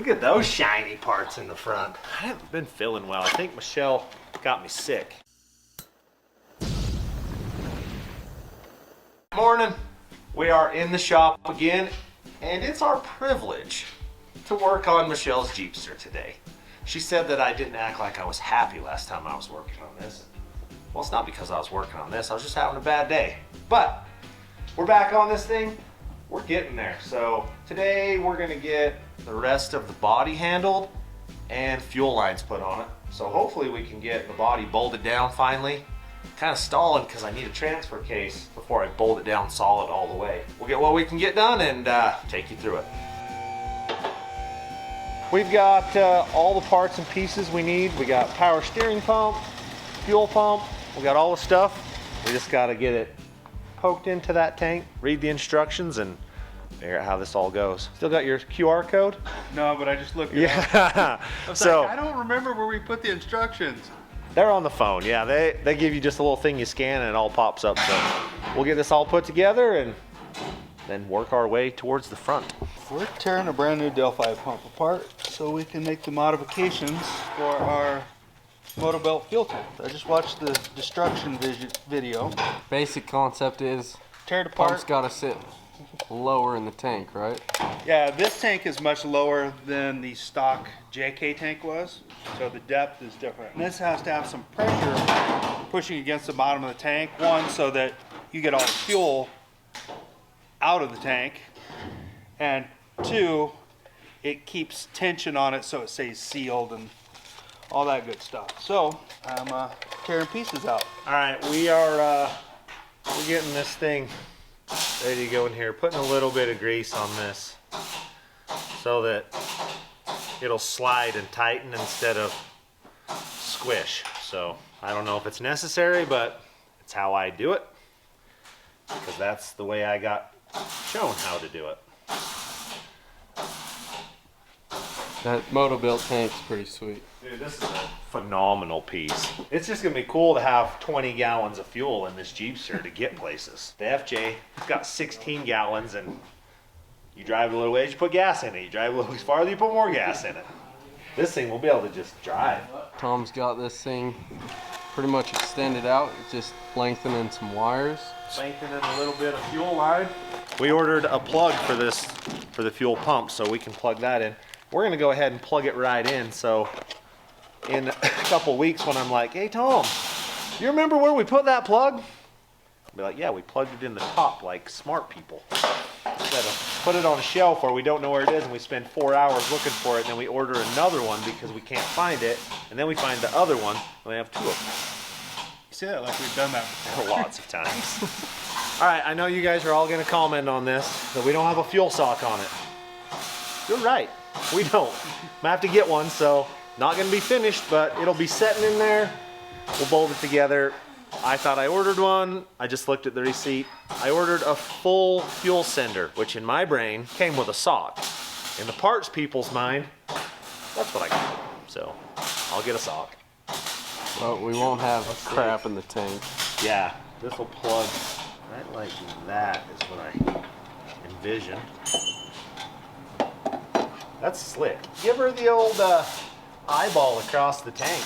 Look at those shiny parts in the front. I haven't been feeling well. I think Michelle got me sick. Morning. We are in the shop again, and it's our privilege to work on Michelle's Jeepster today. She said that I didn't act like I was happy last time I was working on this. Well, it's not because I was working on this. I was just having a bad day. But we're back on this thing. We're getting there. So today we're gonna get the rest of the body handled and fuel lines put on it. So hopefully we can get the body bolted down finally. Kind of stalling because I need a transfer case before I bolt it down solid all the way. We'll get what we can get done and take you through it. We've got all the parts and pieces we need. We got power steering pump, fuel pump, we got all the stuff. We just got to get it poked into that tank, read the instructions, and figure out how this all goes. Still got your QR code? No, but I just looked it up. Yeah. I was like, I don't remember where we put the instructions. They're on the phone, yeah. They give you just a little thing you scan and it all pops up. So we'll get this all put together and then work our way towards the front. We're tearing a brand new Delphi pump apart so we can make the modifications for our motor belt fuel tank. I just watched the destruction video. Basic concept is tear it apart. Pump's got to sit lower in the tank, right? Yeah, this tank is much lower than the stock JK tank was, so the depth is different. And this has to have some pressure pushing against the bottom of the tank. One, so that you get all the fuel out of the tank, and two, it keeps tension on it so it stays sealed and all that good stuff. So I'm tearing pieces out. All right, we're getting this thing ready to go in here, putting a little bit of grease on this so that it'll slide and tighten instead of squish. So I don't know if it's necessary, but it's how I do it because that's the way I got shown how to do it. That motobuilt tank's pretty sweet. Dude, this is a phenomenal piece. It's just gonna be cool to have 20 gallons of fuel in this Jeepster to get places. The FJ, it's got 16 gallons, and you drive a little ways, you put gas in it. You drive a little farther, you put more gas in it. This thing will be able to just drive. Tom's got this thing pretty much extended out, just lengthening some wires. Lengthening a little bit of fuel line. We ordered a plug for this, for the fuel pump, so we can plug that in. We're gonna go ahead and plug it right in, so in a couple weeks when I'm like, hey Tom, you remember where we put that plug? I'll be like, yeah, we plugged it in the top like smart people. Instead of put it on a shelf where we don't know where it is and we spend 4 hours looking for it, and then we order another one because we can't find it, and then we find the other one, and we have two of them. You say that like we've done that before. Lots of times. All right, I know you guys are all gonna comment on this, that we don't have a fuel sock on it. You're right. We don't. I'm gonna have to get one, so not gonna be finished, but it'll be setting in there. We'll bolt it together. I thought I ordered one. I just looked at the receipt. I ordered a full fuel sender, which in my brain came with a sock. In the parts people's mind, that's what I got. So I'll get a sock. Well, we won't have crap in the tank. Yeah, this will plug right like that is what I envision. That's slick. Give her the old eyeball across the tank.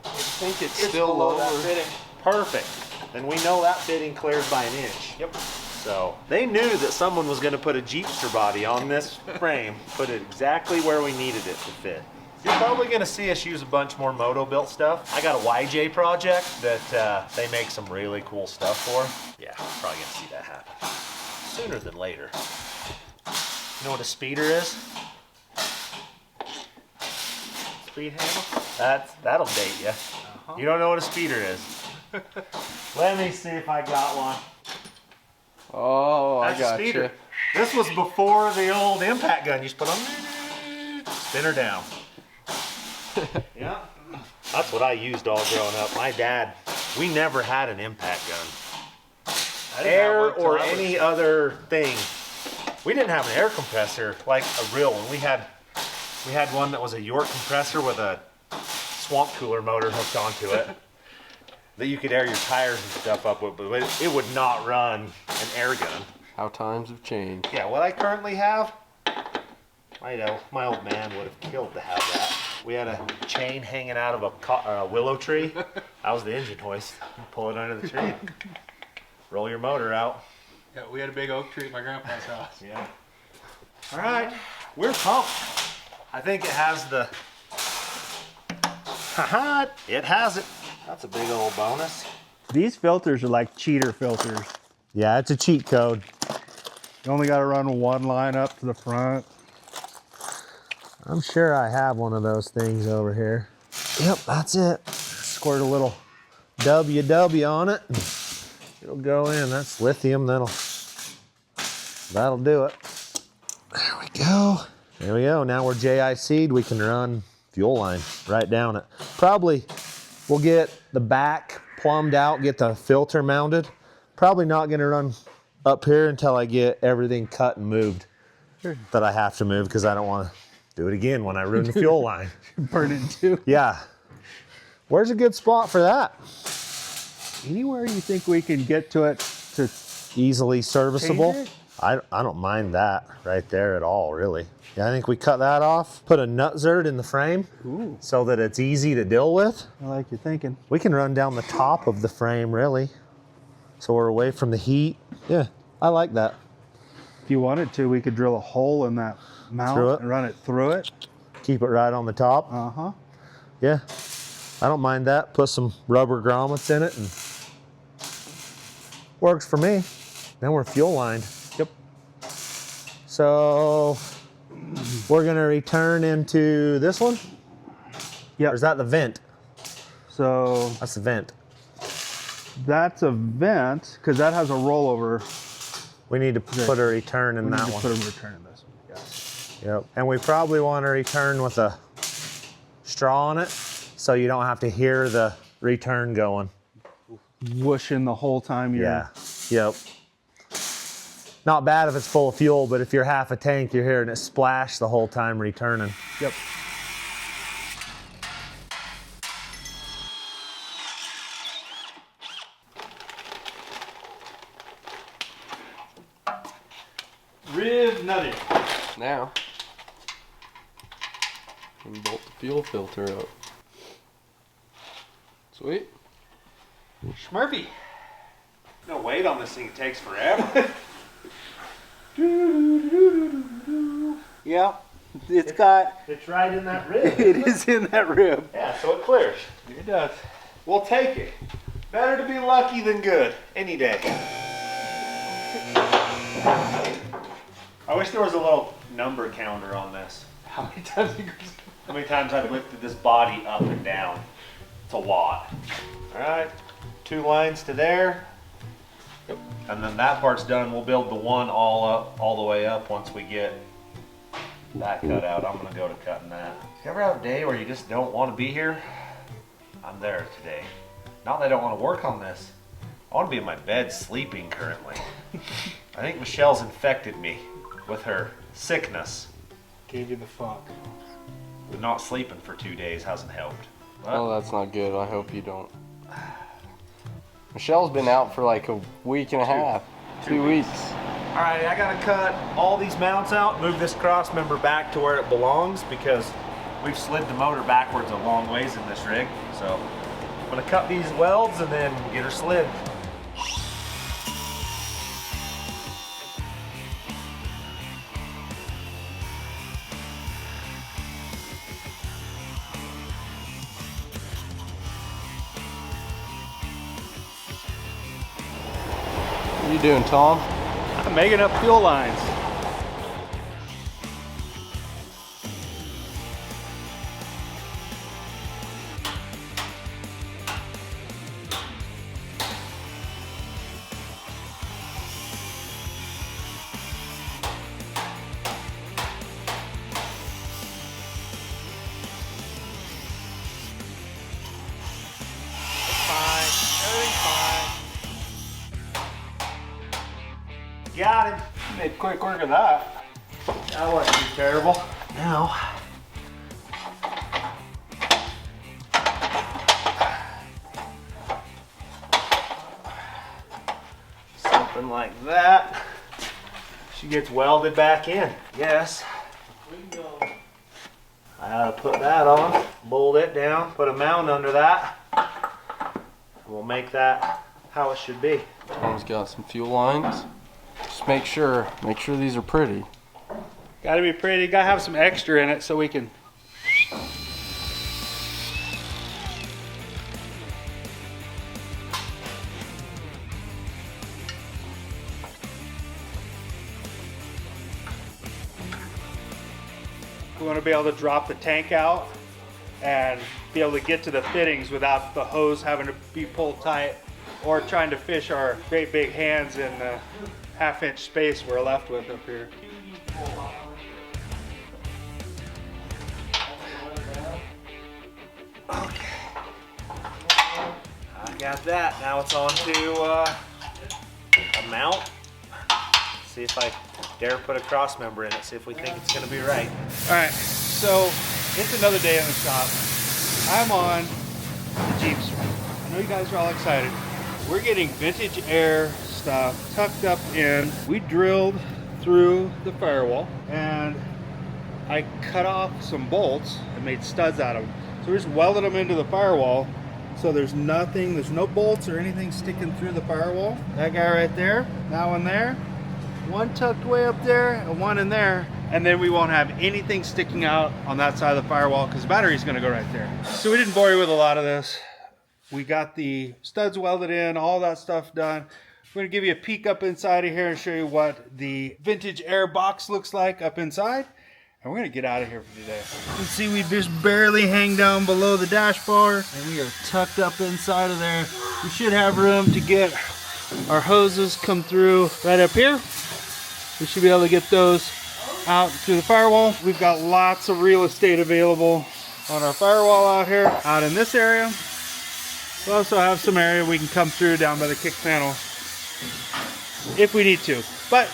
I think it's still below lower. that fitting. Perfect. Then we know that fitting clears by an inch. Yep. So they knew that someone was going to put a Jeepster body on this frame, put it exactly where we needed it to fit. You're probably going to see us use a bunch more moto-built stuff. I got a YJ project that they make some really cool stuff for. Yeah, probably going to see that happen sooner than later. You know what a speeder is? Speed handle? That'll date you. You don't know what a speeder is. Let me see if I got one. Oh, That's I got a speeder. you. This was before the old impact gun. You just put on, spin her down. Yeah, that's what I used all growing up. My dad, we never had an impact gun. Air or any other thing. We didn't have an air compressor like a real one. We had one that was a York compressor with a swamp cooler motor hooked onto it that you could air your tires and stuff up with, but it would not run an air gun. How times have changed. Yeah, what I currently have, my old man would have killed to have that. We had a chain hanging out of a willow tree. That was the engine hoist. You pull it under the tree, roll your motor out. Yeah, we had a big oak tree at my grandpa's house. Yeah. All right, we're pumped. I think it has the. Haha, it has it. That's a big old bonus. These filters are like cheater filters. Yeah, it's a cheat code. You only got to run one line up to the front. I'm sure I have one of those things over here. Yep, that's it. Squirt a little WW on it. It'll go in. That's lithium. That'll do it. There we go. There we go. Now we're JIC'd. We can run fuel line right down it. Probably we'll get the back plumbed out, get the filter mounted. Probably not going to run up here until I get everything cut and moved that I have to move, because I don't want to do it again when I ruin the fuel line. Burn it too. Yeah. Where's a good spot for that? Anywhere you think we can get to it to Easily serviceable. Change I don't mind that right there at all, really. Yeah, I think we cut that off, put a nut zerd in the frame. Ooh. So that it's easy to deal with. I like your thinking. We can run down the top of the frame, really. So we're away from the heat. Yeah, I like that. If you wanted to, we could drill a hole in that mount Through it? and run it through it. Keep it right on the top. Uh-huh. Yeah, I don't mind that. Put some rubber grommets in it and works for me. Then we're fuel lined. Yep. So we're gonna return into this one? Yep. Or is that the vent? So That's the vent. that's a vent, because that has a rollover. We need to put a return in We need that to one. put a return in this one. Yes. Yep. And we probably want to return with a straw on it, so you don't have to hear the return going. Whooshing the whole time you're. Yeah. Yep. Not bad if it's full of fuel, but if you're half a tank, you're hearing it splash the whole time returning. Yep. Rib nutty. Now, we can bolt the fuel filter up. Sweet. Schmurphy. No weight on this thing, it takes forever. Yeah, it's got. It's right in that rib. It is in that rib. Yeah, so it clears. It does. We'll take it. Better to be lucky than good, any day. I wish there was a little number counter on this. How many times you How many times I've lifted this body up and down. It's a lot. All right, 2 lines to there. Yep. And then that part's done. We'll build the one all the way up once we get that cut out. I'm gonna go to cutting that. You ever have a day where you just don't want to be here? I'm there today. Not that I don't want to work on this. I want to be in my bed sleeping currently. I think Michelle's infected me with her sickness. Gave you the funk. But not sleeping for 2 days hasn't helped. Oh, that's not good. I hope you don't. Michelle's been out for like a week and a half. 2 weeks. All right, I gotta cut all these mounts out, move this cross member back to where it belongs, because we've slid the motor backwards a long ways in this rig. So I'm gonna cut these welds and then get her slid. What are you doing, Tom? I'm making up fuel lines. Got him. Made quick work of that. That wasn't too terrible. Now, something like that. she gets welded back in. Yes. I gotta put that on, bolt it down, put a mount under that. We'll make that how it should be. Tom's got some fuel lines. Just make sure these are pretty. Gotta be pretty, gotta have some extra in it so we can. We want to be able to drop the tank out and be able to get to the fittings without the hose having to be pulled tight or trying to fish our great big hands in the half-inch space we're left with up here. Okay. I got that. Now it's on to a mount. See if I dare put a cross member in it. See if we think it's going to be right. All right, so it's another day in the shop. I'm on the Jeepster. I know you guys are all excited. We're getting vintage air stuff tucked up in. We drilled through the firewall and I cut off some bolts and made studs out of them. So we just welded them into the firewall. So there's nothing, there's no bolts or anything sticking through the firewall. That guy right there, that one there, one tucked way up there and one in there. And then we won't have anything sticking out on that side of the firewall because the battery's gonna go right there. So we didn't bore you with a lot of this. We got the studs welded in, all that stuff done. We're gonna give you a peek up inside of here and show you what the vintage air box looks like up inside. And we're gonna get out of here for today. You can see we just barely hang down below the dash bar and we are tucked up inside of there. We should have room to get our hoses come through right up here. We should be able to get those out through the firewall. We've got lots of real estate available on our firewall out here, out in this area. We also have some area we can come through down by the kick panel if we need to. But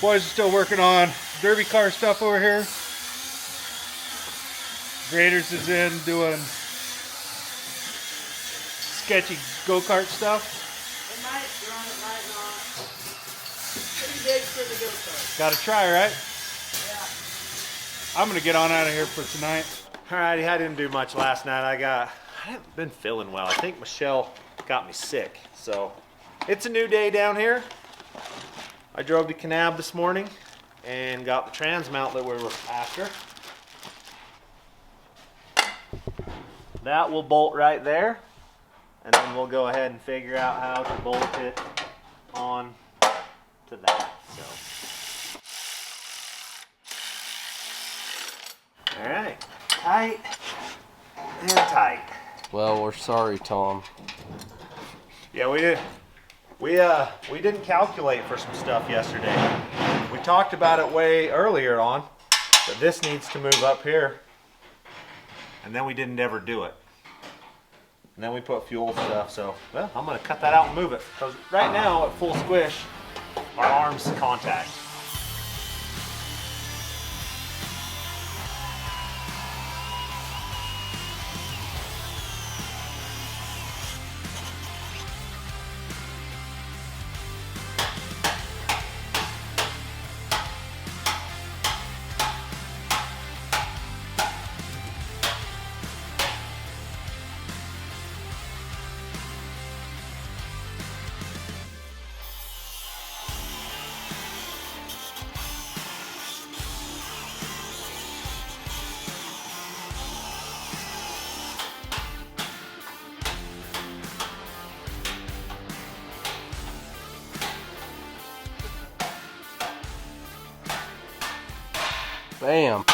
boys are still working on derby car stuff over here. Graders is in doing sketchy go-kart stuff. It might run, it might not. Pretty big for the go-kart. Gotta try, right? Yeah. I'm gonna get on out of here for tonight. Alrighty, I didn't do much last night. I haven't been feeling well. I think Michelle got me sick. So it's a new day down here. I drove to Kanab this morning and got the trans mount that we were after. That will bolt right there. And then we'll go ahead and figure out how to bolt it on to that. So. All right, tight and tight. Well, we're sorry, Tom. Yeah, we didn't calculate for some stuff yesterday. We talked about it way earlier on, but this needs to move up here, and then we didn't ever do it. And then we put fuel stuff. So, well, I'm gonna cut that out and move it because right now at full squish, our arms contact. Bam.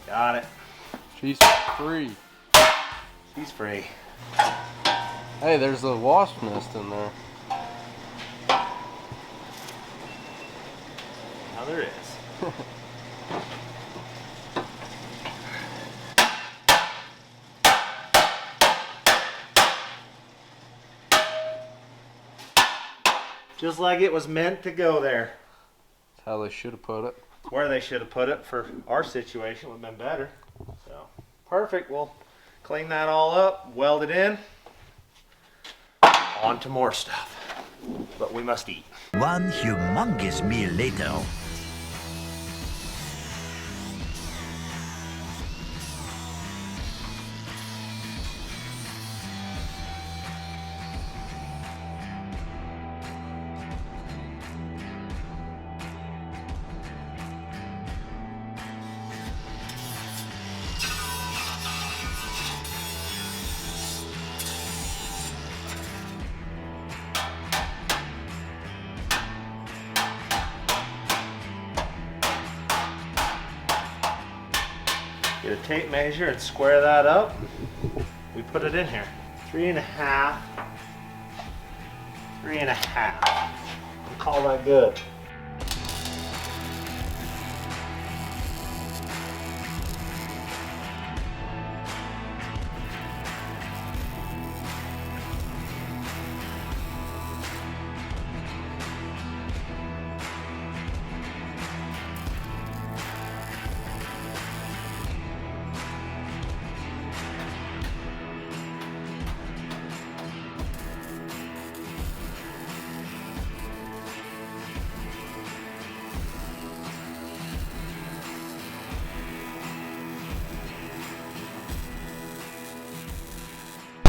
Got it. She's free. She's free. Hey, there's a wasp nest in there. Now there is. Just like it was meant to go there. That's how they should have put it. Where they should have put it for our situation would have been better. So perfect. We'll clean that all up, weld it in. On to more stuff. but we must eat. One humongous meal later. Get a tape measure and square that up. We put it in here. 3.5. 3.5. We'll call that good.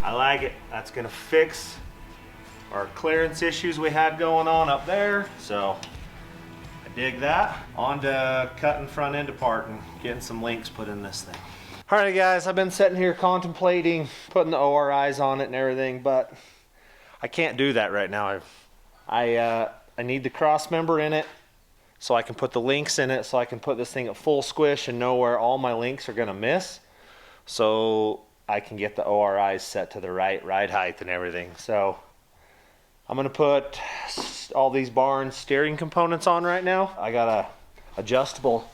I like it. That's gonna fix our clearance issues we had going on up there. So I dig that. On to cutting front end apart and getting some links put in this thing. All right guys, I've been sitting here contemplating putting the ORIs on it and everything, but I can't do that right now. I need the cross member in it so I can put the links in it so I can put this thing at full squish and know where all my links are gonna miss. So I can get the ORIs set to the right ride height and everything. So I'm gonna put all these barn steering components on right now. I got a adjustable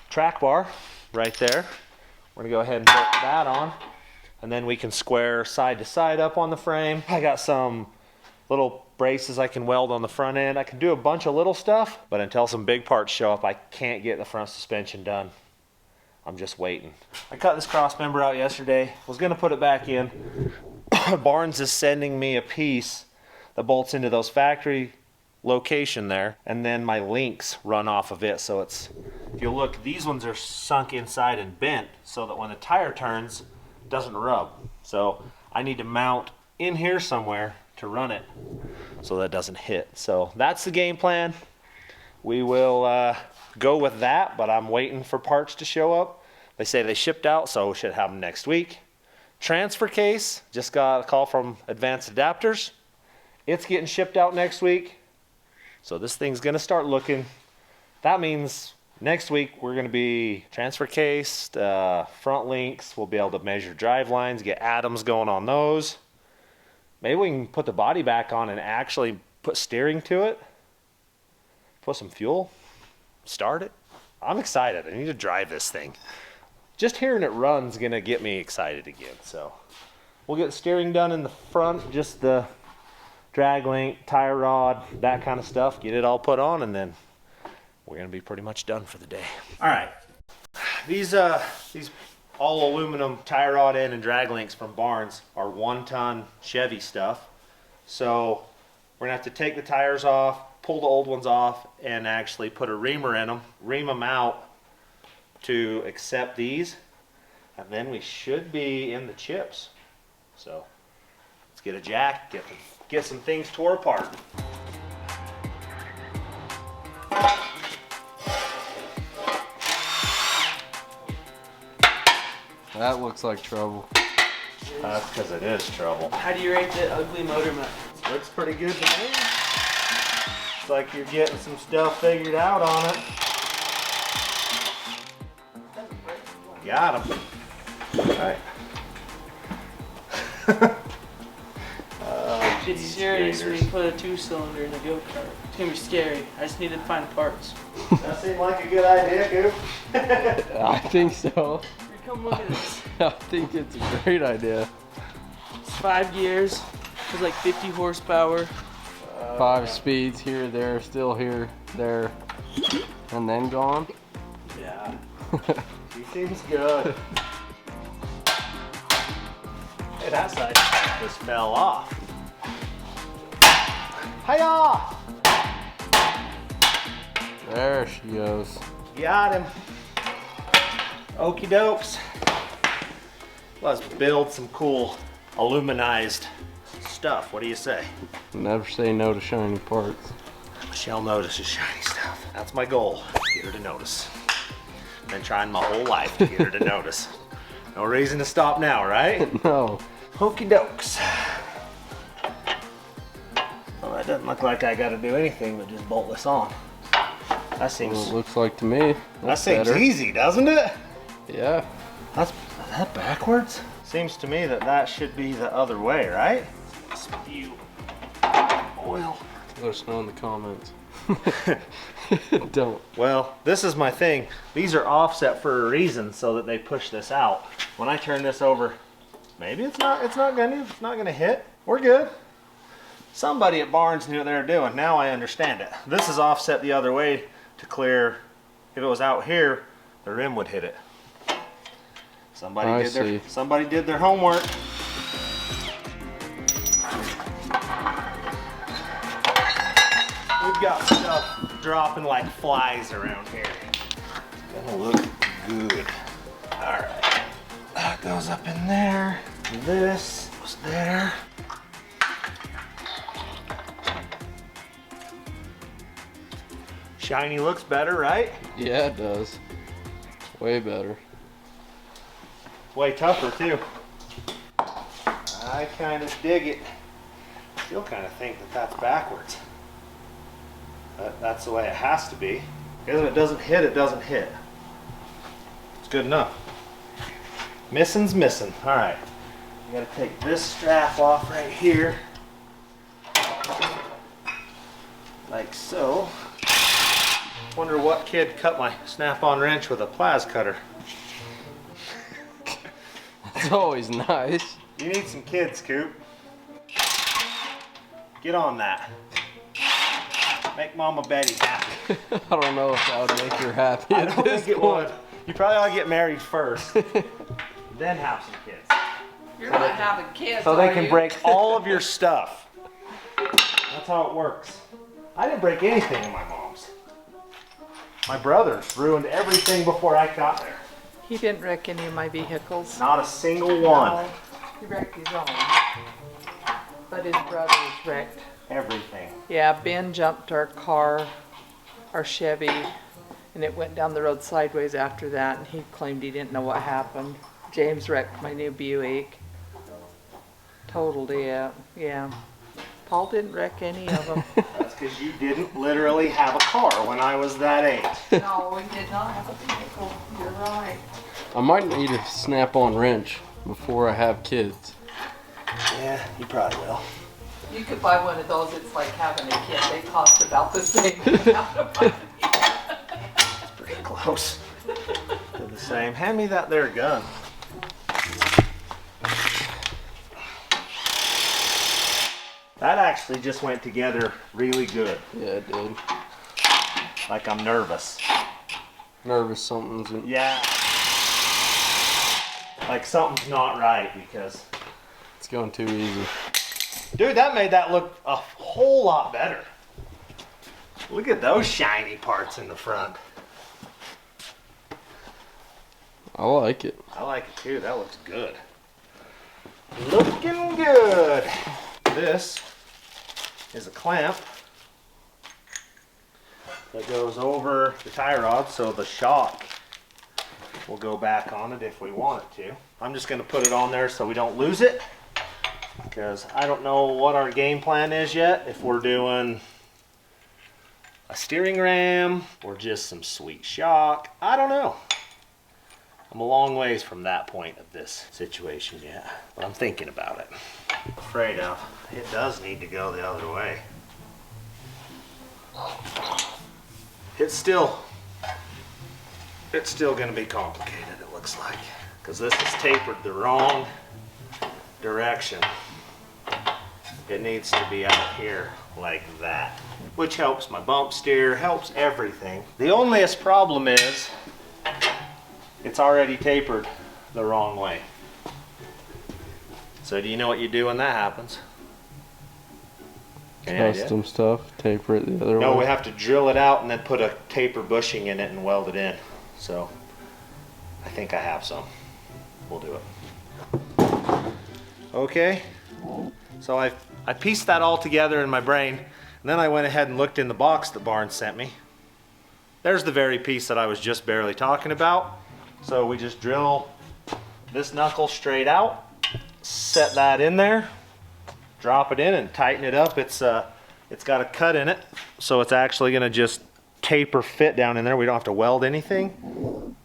track bar right there. We're gonna go ahead and put that on, and then we can square side to side up on the frame. I got some little braces I can weld on the front end. I can do a bunch of little stuff, but until some big parts show up, I can't get the front suspension done. I'm just waiting. I cut this cross member out yesterday. Was gonna put it back in. Barnes is sending me a piece that bolts into those factory location there, and then my links run off of it. So it's, if you look, these ones are sunk inside and bent so that when the tire turns, it doesn't rub. So I need to mount in here somewhere to run it so that it doesn't hit. So that's the game plan. We will go with that, but I'm waiting for parts to show up. They say they shipped out, so we should have them next week. Transfer case, just got a call from Advanced Adapters. It's getting shipped out next week. So this thing's gonna start looking. That means next week we're gonna be transfer cased, front links. We'll be able to measure drive lines, get atoms going on those. Maybe we can put the body back on and actually put steering to it. Put some fuel, start it. I'm excited. I need to drive this thing. Just hearing it run's gonna get me excited again. So we'll get steering done in the front, just the drag link, tire rod, that kind of stuff. Get it all put on, and then we're gonna be pretty much done for the day. All right, these all aluminum tie rod end and drag links from Barnes are 1-ton Chevy stuff. So we're gonna have to take the tires off, pull the old ones off, and actually put a reamer in them, ream them out to accept these, and then we should be in the chips. So let's get a jack, get some things tore apart. That looks like trouble. That's because it is trouble. How do you rate the ugly motor mount? Looks pretty good to me. Looks like you're getting some stuff figured out on it. Got him. Alright. It's serious when you put a 2-cylinder in a go-kart. It's gonna be scary. I just need to find the parts. That seemed like a good idea, Coop. I think so. Here, come look at this. I think it's a great idea. It's 5 gears. It's like 50 horsepower. 5 speeds here, there, still here, there, and then gone. Yeah. She seems good. Hey, that side just fell off. Hiya! There she goes. Got him. Okie dokes. Let's build some cool aluminized stuff. What do you say? Never say no to shiny parts. Michelle notices shiny stuff. That's my goal. Get her to notice. Been trying my whole life to get her to notice. No reason to stop now, right? No. Okie dokes. Well, that doesn't look like I gotta do anything but just bolt this on. That Well, seems it looks like to me. that seems better. easy, doesn't it? Yeah. Is that backwards? Seems to me that that should be the other way, right? Spew oil. Let us know in the comments. Don't. Well, this is my thing. These are offset for a reason so that they push this out. When I turn this over, maybe it's not gonna hit. We're good. Somebody at Barnes knew what they were doing. Now I understand it. This is offset the other way to clear. If it was out here, the rim would hit it. Somebody did their homework. We've got stuff dropping like flies around here. It's gonna look good. All right, that goes up in there. This goes there. Shiny looks better, right? Yeah, it does. Way better. Way tougher too. I kind of dig it. Still kind of think that that's backwards. But that's the way it has to be. Because if it doesn't hit, it doesn't hit. It's good enough. Missing's missing. All right. You gotta take this strap off right here. Like so. Wonder what kid cut my snap-on wrench with a plas cutter. It's always nice. You need some kids, Coop. Get on that. Make Mama Betty happy. I don't know if that would make her happy I at don't this think it point. would. You probably ought to get married first, then have some kids. You're not having kids, So they are can you? break all of your stuff. That's how it works. I didn't break anything in my mom's. My brothers ruined everything before I got there. He didn't wreck any of my vehicles. Not a single one. No, he wrecked his own. But his brothers wrecked. Everything. Yeah, Ben jumped our car, our Chevy, and it went down the road sideways after that, and he claimed he didn't know what happened. James wrecked my new Buick. Totaled it, yeah. Paul didn't wreck any of them. That's because you didn't literally have a car when I was that age. No, we did not have a vehicle. You're right. I might need a snap-on wrench before I have kids. Yeah, you probably will. You could buy one of those, it's like having a kid. They cost about the same amount of money. It's pretty close. They're the same. Hand me that there gun. That actually just went together really good. Yeah, it did. Like I'm nervous. Nervous something's in. Yeah. Like something's not right because... It's going too easy. Dude, that made that look a whole lot better. Look at those shiny parts in the front. I like it. I like it too. That looks good. Looking good. This is a clamp that goes over the tie rod so the shock will go back on it if we want it to. I'm just going to put it on there so we don't lose it because I don't know what our game plan is yet, if we're doing a steering ram or just some sweet shock. I don't know. I'm a long ways from that point of this situation yet, but I'm thinking about it. Afraid of. It does need to go the other way. It's still going to be complicated, it looks like, because this is tapered the wrong direction. It needs to be out here like that, which helps my bump steer, helps everything. The onlyest problem is it's already tapered the wrong way. So do you know what you do when that happens? Any idea? Custom stuff, taper it the other way. No, we have to drill it out and then put a taper bushing in it and weld it in. So I think I have some. We'll do it. Okay. So I pieced that all together in my brain, and then I went ahead and looked in the box that Barnes sent me. There's the very piece that I was just barely talking about. So we just drill this knuckle straight out, set that in there, drop it in and tighten it up. It's got a cut in it, so it's actually gonna just taper fit down in there. We don't have to weld anything.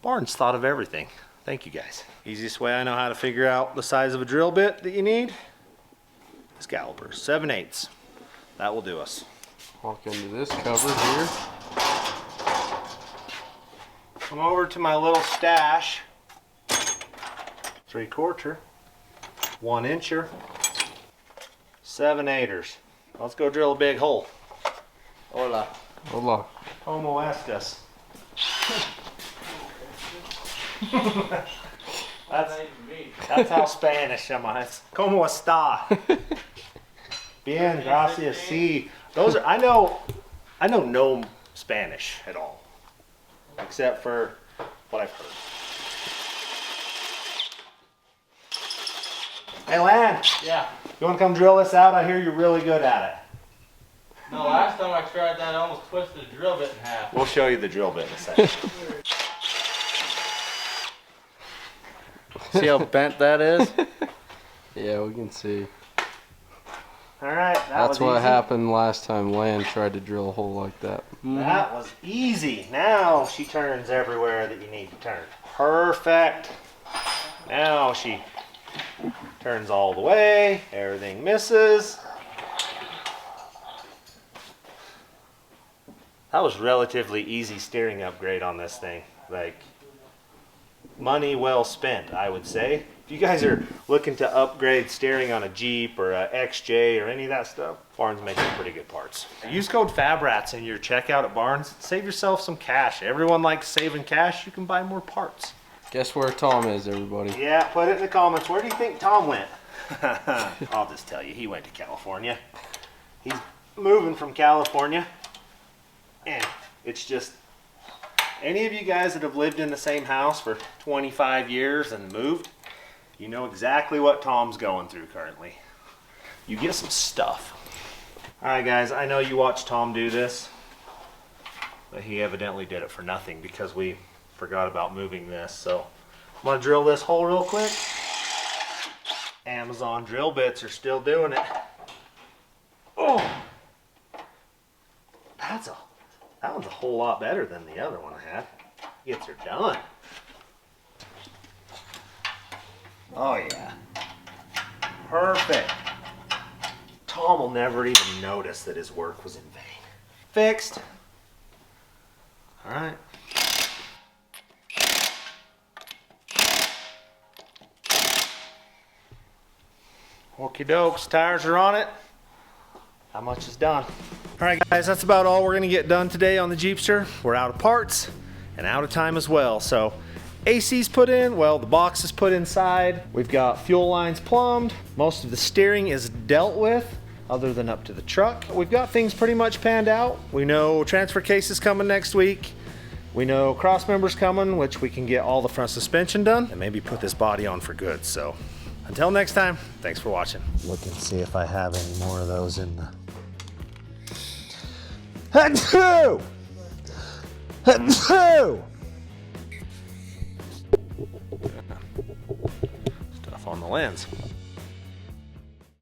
Barnes thought of everything. Thank you guys. Easiest way I know how to figure out the size of a drill bit that you need is calipers, 7/8. That will do us. Walk into this cover here. Come over to my little stash. 3/4, 1-incher, 7/8ers. Let's go drill a big hole. Hola. Hola. Como estas? That's how Spanish am I. It's como está? Bien, gracias, sí. Those are, I know no Spanish at all, except for what I've heard. Hey, Lan, Yeah. you want to come drill this out? I hear you're really good at it. No, last time I tried that, I almost twisted a drill bit in half. We'll show you the drill bit in a second. See how bent that is? Yeah, we can see. All right, That's what happened last time Land tried to drill a hole like that. That was easy. Now she turns everywhere that you need to turn. Perfect. Now she turns all the way. Everything misses. That was relatively easy steering upgrade on this thing. Like, money well spent, I would say. If you guys are looking to upgrade steering on a Jeep or a XJ or any of that stuff, Barnes makes some pretty good parts. Use code Fab Rats in your checkout at Barnes. Save yourself some cash. Everyone likes saving cash. You can buy more parts. Guess where Tom is, everybody? Yeah, put it in the comments. Where do you think Tom went? I'll just tell you, he went to California. He's moving from California. And it's just, any of you guys that have lived in the same house for 25 years and moved, you know exactly what Tom's going through currently. You get some stuff. All right, guys, I know you watched Tom do this, but he evidently did it for nothing because we forgot about moving this. So I'm gonna drill this hole real quick. Amazon drill bits are still doing it. Oh, that one's a whole lot better than the other one I had. Gets her done. Oh yeah. Perfect. Tom will never even notice that his work was in vain. Fixed. All right. Okie dokes, tires are on it. How much is done? All right, guys, that's about all we're gonna get done today on the Jeepster. We're out of parts and out of time as well. So AC's put in, well, the box is put inside. We've got fuel lines plumbed. Most of the steering is dealt with, other than up to the truck. We've got things pretty much panned out. We know transfer case is coming next week. We know cross members coming, which we can get all the front suspension done and maybe put this body on for good. So until next time, thanks for watching. Look and see if I have any more of those in the... Stuff on the lens.